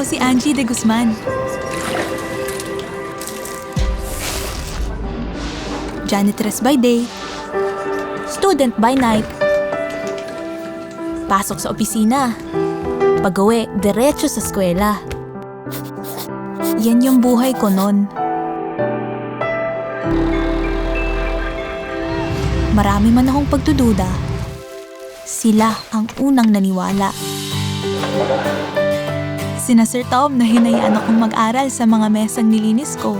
si Angie de Guzman. Janitress by day, student by night. Pasok sa opisina, pag-uwi, diretso sa eskwela. Yan yung buhay ko nun. Marami man akong pagdududa, sila ang unang naniwala. Sina Sir Tom na hinayaan akong mag-aral sa mga mesang nilinis ko.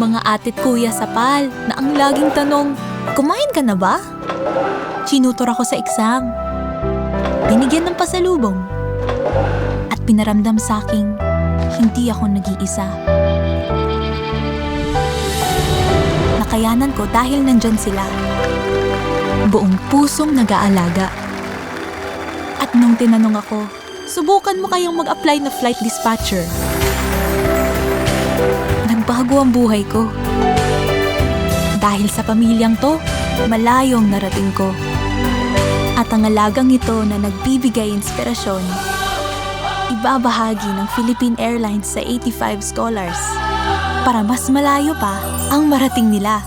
Mga atit kuya sa PAL na ang laging tanong, kumain ka na ba? Tinutor ako sa exam. Binigyan ng pasalubong. At pinaramdam sa aking hindi ako nag-iisa. Nakayanan ko dahil nandyan sila. Buong pusong nag-aalaga. At nung tinanong ako, subukan mo kayong mag-apply na flight dispatcher. Nagbago ang buhay ko. Dahil sa pamilyang to, malayong narating ko. At ang alagang ito na nagbibigay inspirasyon, ibabahagi ng Philippine Airlines sa 85 scholars para mas malayo pa ang marating nila.